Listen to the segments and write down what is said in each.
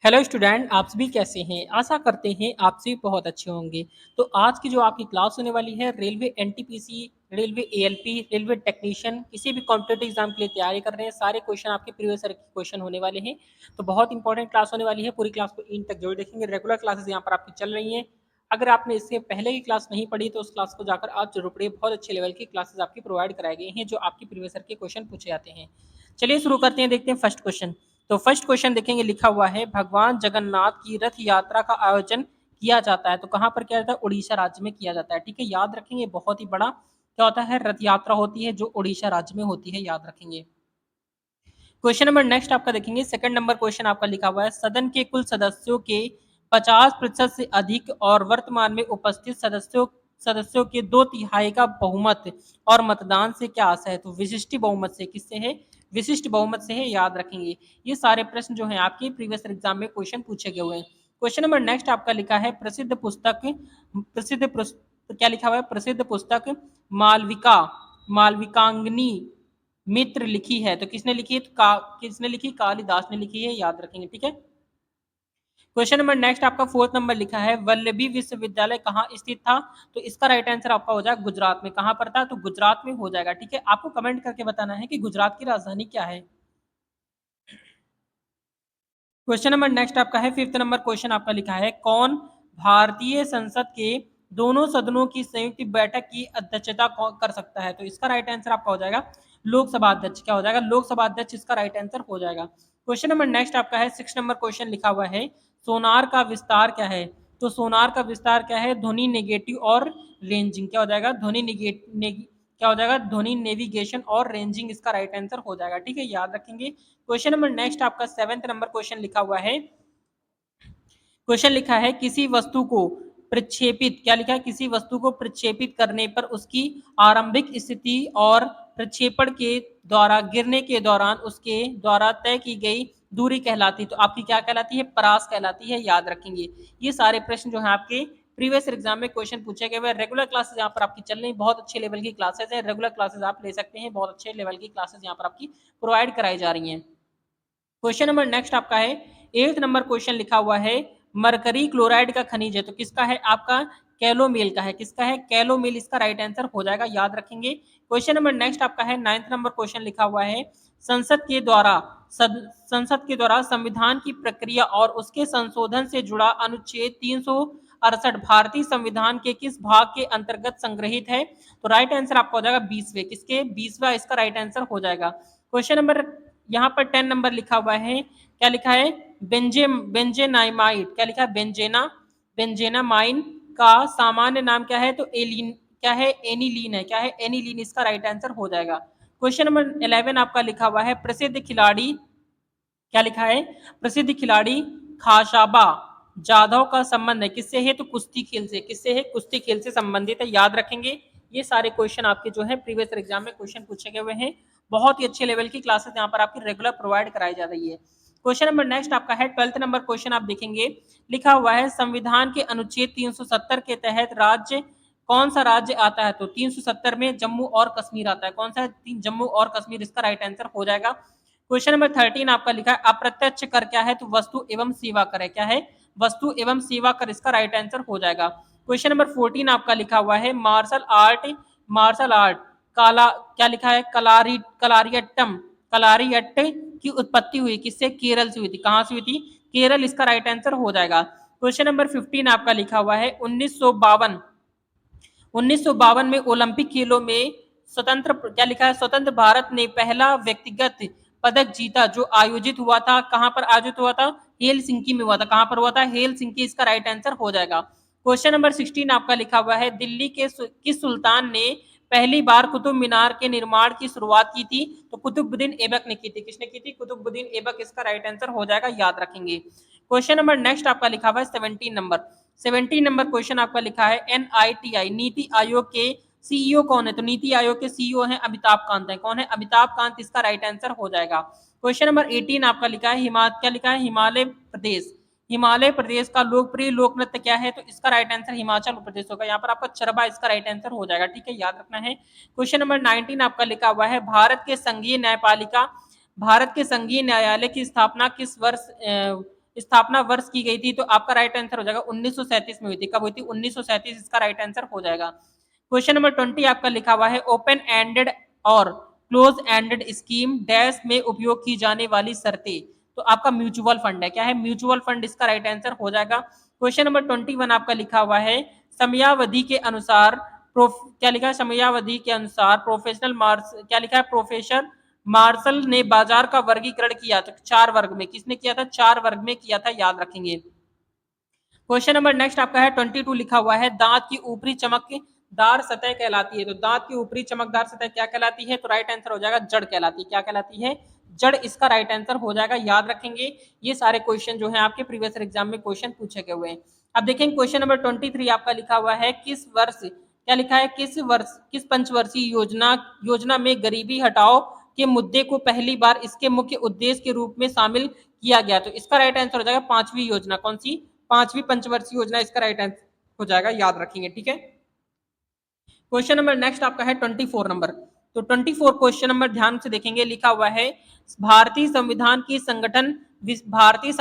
Hello student, आप सभी कैसे हैं? आशा करते हैं आप सभी बहुत अच्छे होंगे। तो आज की जो आपकी क्लास होने वाली है railway NTPC, railway ALP, railway technician, किसी भी कॉम्पिटेटिव एग्जाम के लिए तैयारी कर रहे हैं, सारे क्वेश्चन आपके प्रीवियस ईयर के क्वेश्चन होने वाले हैं। तो बहुत इंपॉर्टेंट क्लास होने वाली है, पूरी क्लास को इन तक जरूर देखेंगे। रेगुलर क्लासेस यहाँ पर आपकी चल रही हैं। अगर आपने इससे पहले की क्लास नहीं पढ़ी तो उस क्लास को जाकर आप जरूर पढ़िए। बहुत अच्छे लेवल की क्लासेस आपकी प्रोवाइड कराई गई हैं जो आपकी प्रीवियस ईयर के क्वेश्चन पूछे जाते हैं। चलिए शुरू करते हैं, देखते हैं फर्स्ट क्वेश्चन। तो फर्स्ट क्वेश्चन देखेंगे, लिखा हुआ है भगवान जगन्नाथ की रथ यात्रा का आयोजन किया जाता है। तो कहां पर किया जाता है? उड़ीसा राज्य में किया जाता है। ठीक है, याद रखेंगे, बहुत ही बड़ा क्या होता है, रथ यात्रा होती है जो उड़ीसा राज्य में होती है, याद रखेंगे। क्वेश्चन नंबर नेक्स्ट आपका देखेंगे, सेकंड नंबर क्वेश्चन आपका लिखा हुआ है सदन के कुल सदस्यों के 50% से अधिक और वर्तमान में उपस्थित सदस्यों सदस्यों के 2/3 का बहुमत और मतदान से क्या आशय है? तो विशिष्ट बहुमत से। किससे है? विशिष्ट बहुमत से है, याद रखेंगे। ये सारे प्रश्न जो है आपके प्रीवियस एग्जाम में क्वेश्चन पूछे गए हुए हैं। क्वेश्चन नंबर नेक्स्ट आपका लिखा है क्या लिखा हुआ है? प्रसिद्ध पुस्तक मालविका मालविकांगनी मित्र लिखी है। तो किसने लिखी है? किसने लिखी? कालिदास ने लिखी है, याद रखेंगे। ठीक है, क्वेश्चन नंबर नेक्स्ट आपका फोर्थ नंबर लिखा है वल्लभी विश्वविद्यालय कहाँ स्थित था? तो इसका राइट आंसर आपका हो जाएगा गुजरात में। कहां पर था? तो गुजरात में हो जाएगा। ठीक है, आपको कमेंट करके बताना है कि गुजरात की राजधानी क्या है। क्वेश्चन नंबर नेक्स्ट आपका है फिफ्थ नंबर क्वेश्चन आपका लिखा है कौन भारतीय संसद के दोनों सदनों की संयुक्त बैठक की अध्यक्षता कर सकता है? तो इसका राइट आंसर आपका हो जाएगा लोकसभा अध्यक्ष। क्या हो जाएगा? लोकसभा अध्यक्ष इसका राइट आंसर हो जाएगा। क्वेश्चन नंबर नेक्स्ट आपका है सिक्स नंबर क्वेश्चन लिखा हुआ है सोनार का विस्तार क्या है? तो सोनार का विस्तार क्या है? ध्वनि नेगेटिव और रेंजिंग। क्या हो जाएगा? क्या हो जाएगा? ध्वनि नेविगेशन और रेंजिंग इसका राइट आंसर हो जाएगा। ठीक है, याद रखेंगे। क्वेश्चन नंबर नेक्स्ट आपका सेवेंथ नंबर क्वेश्चन लिखा हुआ है, क्वेश्चन लिखा है किसी वस्तु को प्रक्षेपित, क्या लिखा है? किसी वस्तु को प्रक्षेपित करने पर उसकी आरंभिक स्थिति और प्रक्षेपण के द्वारा गिरने के दौरान उसके द्वारा तय की गई दूरी कहलाती है। तो आपकी क्या कहलाती है? परास कहलाती है, याद रखेंगे। ये सारे प्रश्न जो है आपके प्रीवियस एग्जाम में क्वेश्चन पूछे गए हुए। रेगुलर क्लासेस यहाँ पर आपकी चल रही, बहुत अच्छे लेवल की क्लासेस है। रेगुलर क्लासेस आप ले सकते हैं, बहुत अच्छे लेवल की क्लासेस यहाँ पर आपकी प्रोवाइड कराई जा रही हैं। क्वेश्चन नंबर नेक्स्ट आपका है एट्थ नंबर क्वेश्चन लिखा हुआ है मरकरी क्लोराइड का खनिज है। तो किसका है? आपका कैलोमेल का है। किसका है? कैलोमेल इसका राइट आंसर हो जाएगा, याद रखेंगे। क्वेश्चन नंबर नेक्स्ट आपका है नाइन्थ नंबर क्वेश्चन लिखा हुआ है संसद के द्वारा संसद के द्वारा संविधान की प्रक्रिया और उसके संशोधन से जुड़ा अनुच्छेद 368 भारतीय संविधान के किस भाग के अंतर्गत संग्रहित है? तो राइट आंसर आपका हो जाएगा 20वें। किसके? 20वां इसका राइट आंसर हो जाएगा। क्वेश्चन नंबर यहाँ पर 10 नंबर लिखा हुआ है, क्या लिखा है? बेंजेनाइमाइड। क्या लिखा है? बेंजेनामाइन का सामान्य नाम क्या है? तो एलिन, क्या है? एनिलीन है। क्या है? एनिलीन इसका राइट आंसर हो जाएगा। क्वेश्चन नंबर 11 आपका लिखा हुआ है प्रसिद्ध खिलाड़ी, क्या लिखा है? प्रसिद्ध खिलाड़ी खाशाबा जाधव का संबंध है किससे है? तो कुश्ती खेल से। किससे है? कुश्ती खेल से संबंधित है, याद रखेंगे। ये सारे क्वेश्चन आपके जो है प्रीवियस एग्जाम में क्वेश्चन पूछे गए हुए हैं। बहुत ही अच्छे लेवल की क्लासेस यहाँ पर आपकी रेगुलर प्रोवाइड कराई जा रही है। क्वेश्चन नंबर नेक्स्ट आपका है ट्वेल्थ नंबर क्वेश्चन आप देखेंगे, लिखा हुआ है संविधान के अनुच्छेद 370 के तहत राज्य कौन सा राज्य आता है? तो 370 में जम्मू और कश्मीर आता है। कौन सा है? जम्मू और कश्मीर इसका राइट आंसर हो जाएगा। क्वेश्चन नंबर 13 आपका लिखा है अप्रत्यक्ष कर क्या है? तो वस्तु एवं सेवा कर है। क्या है? वस्तु एवं सेवा कर इसका राइट आंसर हो जाएगा। क्वेश्चन नंबर 14 आपका लिखा हुआ है मार्शल आर्ट काला, क्या लिखा है? कलारियट्ट की उत्पत्ति हुई किससे? केरल से हुई थी। कहां से हुई थी? केरल इसका राइट आंसर हो जाएगा। क्वेश्चन नंबर 15 आपका लिखा हुआ है 1952 में ओलंपिक खेलों में स्वतंत्र, क्या लिखा है? स्वतंत्र भारत ने पहला व्यक्तिगत पदक जीता जो आयोजित हुआ था। कहां पर आयोजित हुआ था? हेलसिंकी में हुआ था। कहां पर हुआ था? हेलसिंकी इसका राइट आंसर हो जाएगा। क्वेश्चन नंबर 16 आपका लिखा हुआ है दिल्ली के किस सुल्तान ने पहली बार कुतुब मीनार के निर्माण की शुरुआत की थी? तो कुतुबुद्दीन ऐबक ने की थी। किसने की थी? कुतुबुद्दीन ऐबक इसका राइट आंसर हो जाएगा, याद रखेंगे। क्वेश्चन नंबर नेक्स्ट आपका लिखा हुआ है 17 नंबर क्वेश्चन आपका लिखा है NITI नीति आयोग के सीईओ कौन है? तो नीति आयोग के सीईओ हैं अमिताभ कांत है। कौन है? अमिताभ कांत इसका राइट आंसर हो जाएगा। क्वेश्चन नंबर 18 आपका लिखा है क्या लिखा है? हिमालय प्रदेश का लोकप्रिय लोक नृत्य क्या है? तो इसका राइट आंसर हिमाचल प्रदेश होगा। यहाँ पर आपका चरबा इसका राइट आंसर हो जाएगा। ठीक है, याद रखना है। क्वेश्चन नंबर 19 आपका लिखा हुआ है भारत के संघीय न्यायपालिका, भारत के संघीय न्यायालय की स्थापना किस वर्ष स्थापना वर्ष की गई थी? तो आपका राइट आंसर हो जाएगा 1937 में हुई थी। कब हुई थी? 1937 इसका राइट आंसर हो जाएगा। क्वेश्चन नंबर 20 आपका लिखा हुआ है ओपन एंडेड और क्लोज एंडेड स्कीम डैश में उपयोग की जाने वाली शर्तें। तो आपका म्यूचुअल फंड है। क्या है? म्यूचुअल फंड इसका राइट आंसर हो जाएगा। क्वेश्चन नंबर 21 आपका लिखा हुआ है समयावधि के अनुसार क्या लिखा है? समयावधि के अनुसार प्रोफेशनल मार्स क्या लिखा है? प्रोफेसर मार्शल ने बाजार का वर्गीकरण किया था 4 वर्ग में। किसने किया था? 4 वर्ग में किया था, याद रखेंगे। क्वेश्चन नंबर नेक्स्ट आपका है 22 लिखा हुआ है दांत की ऊपरी चमकदार सतह कहलाती है। तो दांत की ऊपरी चमकदार सतह क्या कहलाती है? तो राइट आंसर हो जाएगा जड़ कहलाती है। क्या कहलाती है? जड़ इसका राइट आंसर हो जाएगा, याद रखेंगे। ये सारे क्वेश्चन जो है आपके प्रीवियस एग्जाम में क्वेश्चन पूछे गए हुए हैं। अब देखेंगे क्वेश्चन नंबर 23 आपका लिखा हुआ है किस वर्ष क्या लिखा है? किस पंचवर्षीय योजना में गरीबी हटाओ के मुद्दे को पहली बार इसके मुख्य उद्देश्य के रूप में शामिल किया गया? तो इसका राइट आंसर हो जाएगा 5वीं योजना। कौन सी? 5वीं पंचवर्षीय योजना इसका राइट आंसर हो जाएगा, याद रखेंगे। ठीक है। क्वेश्चन नंबर नेक्स्ट आपका है 24 नंबर। तो 24 क्वेश्चन नंबर ध्यान से देखेंगे, लिखा हुआ है भारतीय संविधान की संगठन भारतीय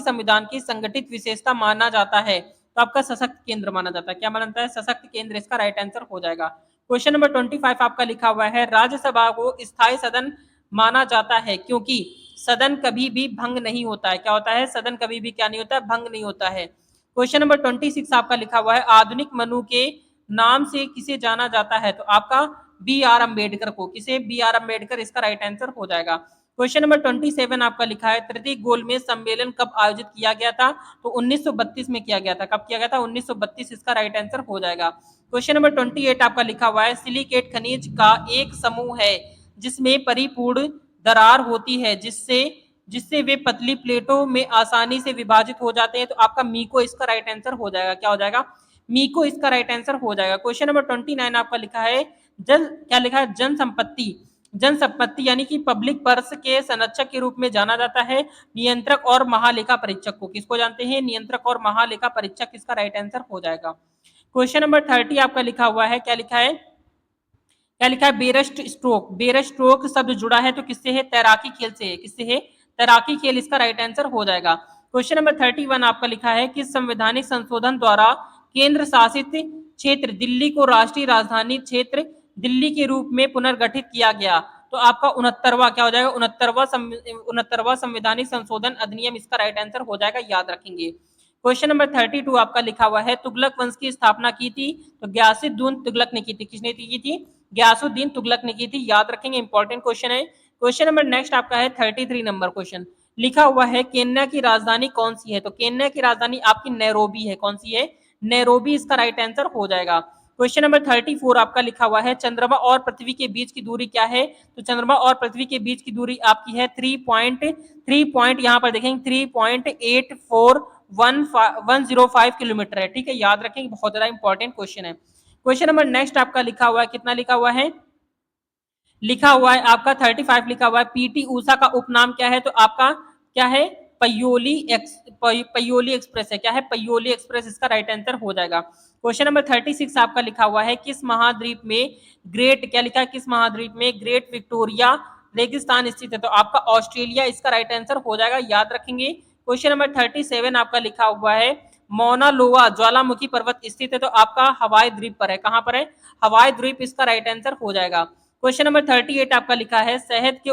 संविधान की संगठित विशेषता माना जाता है। तो आपका सशक्त केंद्र माना जाता है। क्या माना जाता है? सशक्त केंद्र इसका राइट आंसर हो जाएगा। क्वेश्चन नंबर 25 आपका लिखा हुआ है राज्यसभा को स्थायी सदन माना जाता है क्योंकि सदन कभी भी भंग नहीं होता है। क्या होता है? सदन कभी भी क्या नहीं होता है? भंग नहीं होता है। क्वेश्चन नंबर 26 आपका लिखा हुआ है आधुनिक मनु के नाम से किसे जाना जाता है? तो आपका बी आर अम्बेडकर को। किसे? बी आर अम्बेडकर इसका राइट आंसर हो जाएगा। क्वेश्चन नंबर 27 आपका लिखा है तृतीय गोलमेज सम्मेलन कब आयोजित किया गया था? तो 1932 में किया गया था। कब किया गया था? 1932 इसका राइट आंसर हो जाएगा। क्वेश्चन नंबर 28 आपका लिखा हुआ है सिलिकेट खनिज का एक समूह है जिसमें परिपूर्ण दरार होती है जिससे जिससे वे पतली प्लेटों में आसानी से विभाजित हो जाते हैं। तो आपका मीको इसका राइट आंसर हो जाएगा। क्या हो जाएगा? मीको इसका राइट आंसर हो जाएगा। क्वेश्चन नंबर 29 आपका लिखा है क्या लिखा है? जन संपत्ति यानी कि पब्लिक पर्स के संरक्षक के रूप में जाना जाता है नियंत्रक और महालेखा परीक्षक को। किसको जानते हैं? नियंत्रक और महालेखा परीक्षक इसका राइट आंसर हो जाएगा। क्वेश्चन नंबर 30 आपका लिखा हुआ है क्या लिखा है? क्या लिखा है? बेरस्ट स्ट्रोक। बेरस्ट स्ट्रोक शब्द जुड़ा है तो किससे है? तैराकी खेल से है। किससे है? तैराकी खेल इसका राइट आंसर हो जाएगा। क्वेश्चन नंबर 31 आपका लिखा है किस संवैधानिक संशोधन द्वारा केंद्र शासित क्षेत्र दिल्ली को राष्ट्रीय राजधानी क्षेत्र दिल्ली के रूप में पुनर्गठित किया गया? तो आपका 69वां क्या हो जाएगा? 69वां संवैधानिक संशोधन अधिनियम इसका राइट आंसर हो जाएगा, याद रखेंगे। क्वेश्चन नंबर 32 आपका लिखा हुआ है तुगलक वंश की स्थापना की थी? तो ग्यासुद्दीन तुगलक ने की थी। किसने की थी? ग्यासुद्दीन तुगलक ने की थी, याद रखेंगे, इंपॉर्टेंट क्वेश्चन है। क्वेश्चन नंबर नेक्स्ट आपका है 33 नंबर क्वेश्चन। लिखा हुआ है केन्या की राजधानी कौन सी है? तो केन्या की राजधानी आपकी नैरोबी है। कौन सी है? नैरोबी इसका राइट आंसर हो जाएगा। क्वेश्चन नंबर 34 आपका लिखा हुआ है चंद्रमा और पृथ्वी के बीच की दूरी क्या है? तो चंद्रमा और पृथ्वी के बीच की दूरी आपकी है 3 यहाँ पर देखेंगे 3.84105 किलोमीटर है। ठीक है, याद रखेंगे, बहुत ज्यादा इंपॉर्टेंट क्वेश्चन है। क्वेश्चन नंबर नेक्स्ट आपका लिखा हुआ है कितना लिखा हुआ है? लिखा हुआ है आपका 35 लिखा हुआ है पीटी ऊषा का उपनाम क्या है? तो आपका क्या है? पयोली एक्सप्रेस है। क्या है? पयोली एक्सप्रेस इसका राइट आंसर हो जाएगा। क्वेश्चन नंबर 36 आपका लिखा हुआ है किस महाद्वीप में ग्रेट क्या लिखा है? किस महाद्वीप में ग्रेट विक्टोरिया रेगिस्तान स्थित है? तो आपका ऑस्ट्रेलिया इसका राइट आंसर हो जाएगा, याद रखेंगे। क्वेश्चन नंबर 37 आपका लिखा हुआ है मौना लोआ ज्वालामुखी पर्वत स्थित है? तो आपका हवाई द्वीप पर है। कहां पर है? हवाई द्वीप इसका राइट आंसर हो जाएगा। क्वेश्चन नंबर 38 आपका लिखा है शहद के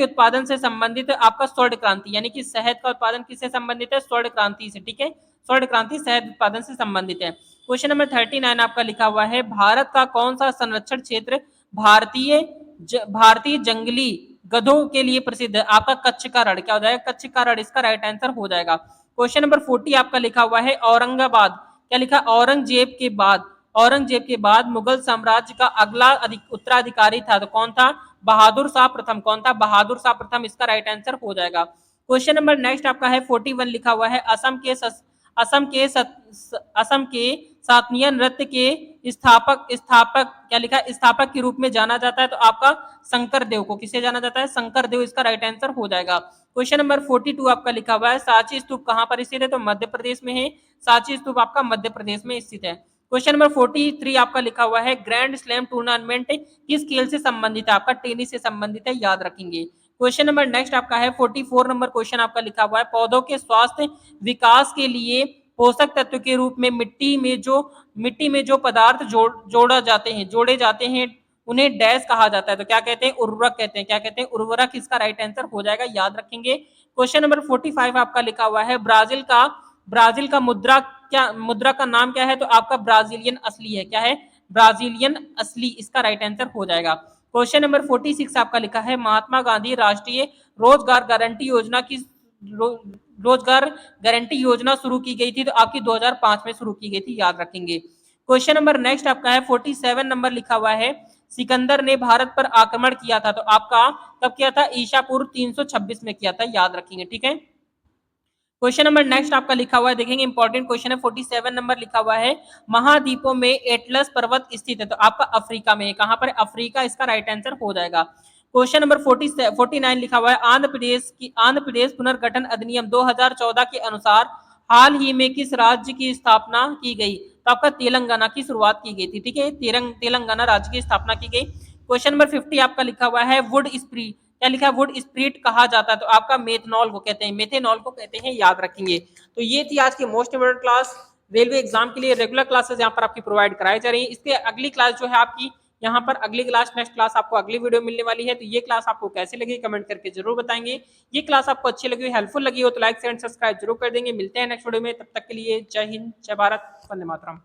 उत्पादन से संबंधित आपका स्वर्ण क्रांति, यानी कि शहद का उत्पादन किससे संबंधित है? स्वर्ण क्रांति से। ठीक है, स्वर्ण क्रांति शहद उत्पादन से संबंधित है। क्वेश्चन नंबर 39 आपका लिखा हुआ है भारत का कौन सा संरक्षण क्षेत्र भारतीय जंगली गधों के लिए प्रसिद्ध है? आपका कच्छ का रण। क्या हो जाएगा? कच्छ का रण इसका राइट आंसर हो जाएगा। क्वेश्चन नंबर 40 आपका लिखा हुआ है औरंगाबाद क्या लिखा? औरंगजेब के बाद मुगल साम्राज्य का अगला उत्तराधिकारी था, तो कौन था? बहादुर शाह प्रथम। कौन था? बहादुर शाह प्रथम इसका राइट आंसर हो जाएगा। क्वेश्चन नंबर नेक्स्ट आपका है 41 लिखा हुआ है असम के सातनिया नृत्य के स्थापक क्या लिखा? स्थापक के रूप में जाना जाता है, तो आपका शंकर देव को। किसे जाना जाता है? शंकर देव इसका राइट आंसर हो जाएगा। क्वेश्चन नंबर 42 आपका लिखा हुआ है सांची स्तूप कहां पर स्थित है? तो मध्य प्रदेश में है। सांची स्तूप आपका मध्य प्रदेश में स्थित है। क्वेश्चन नंबर 43 आपका लिखा हुआ है ग्रैंड स्लैम टूर्नामेंट किस खेल से संबंधित है? आपका टेनिस से संबंधित है, याद रखेंगे। क्वेश्चन नंबर नेक्स्ट आपका है 44 नंबर क्वेश्चन आपका लिखा हुआ है, पौधों के स्वास्थ्य विकास के लिए पोषक तत्व के रूप में मिट्टी में जो पदार्थ जोड़े जाते हैं उन्हें डैश कहा जाता है। तो क्या कहते हैं? उर्वरक कहते हैं। क्या कहते हैं? उर्वरक इसका राइट आंसर हो जाएगा, याद रखेंगे। क्वेश्चन नंबर 45 आपका लिखा हुआ है, ब्राजील का मुद्रा का नाम क्या है? तो आपका ब्राजीलियन असली है। क्या है? ब्राजीलियन असली इसका राइट आंसर हो जाएगा। क्वेश्चन नंबर 46 आपका लिखा है, महात्मा गांधी राष्ट्रीय रोजगार गारंटी योजना की रोजगार गारंटी योजना शुरू की गई थी, तो आपकी 2005 में शुरू की गई थी, याद रखेंगे। क्वेश्चन नंबर नेक्स्ट आपका है 47 नंबर लिखा हुआ है, सिकंदर ने भारत पर आक्रमण किया था, तो आपका कब किया था? ईसा पूर्व 326 में किया था, याद रखेंगे। ठीक है। क्वेश्चन नंबर नेक्स्ट आपका लिखा हुआ है, देखेंगे इंपॉर्टेंट क्वेश्चन है, 47 नंबर लिखा हुआ है, महाद्वीपों में एटलस पर्वत स्थित है, तो आपका अफ्रीका में है। कहां पर? अफ्रीका इसका राइट आंसर हो जाएगा। क्वेश्चन नंबर 49 लिखा हुआ है, आंध्र प्रदेश पुनर्गठन अधिनियम 2014 के अनुसार हाल ही में किस राज्य की स्थापना की गई? तो आपका तेलंगाना की शुरुआत की गई थी। ठीक है, तेलंगाना राज्य की स्थापना की गई। क्वेश्चन नंबर 50 आपका लिखा हुआ है, वुड स्प्री क्या लिखा है? वुड स्प्रिट कहा जाता है, तो आपका मेथनॉल को कहते हैं, मेथेनॉल को कहते हैं, याद रखेंगे। तो ये थी आज की most important class. Railway exam के लिए रेगुलर क्लासेस यहाँ पर आपकी प्रोवाइड कराई जा रही है। इसके अगली क्लास जो है आपकी यहाँ पर अगली क्लास नेक्स्ट क्लास आपको अगली वीडियो मिलने वाली है। तो ये क्लास आपको कैसे लगी कमेंट करके जरूर बताएंगे। ये क्लास आपको अच्छी लगी, हेल्पफुल लगी हो तो लाइक शेयर सब्सक्राइब जरूर कर देंगे। मिलते हैं नेक्स्ट वीडियो में, तब तक के लिए जय हिंद, जय भारत, वंदे मातरम।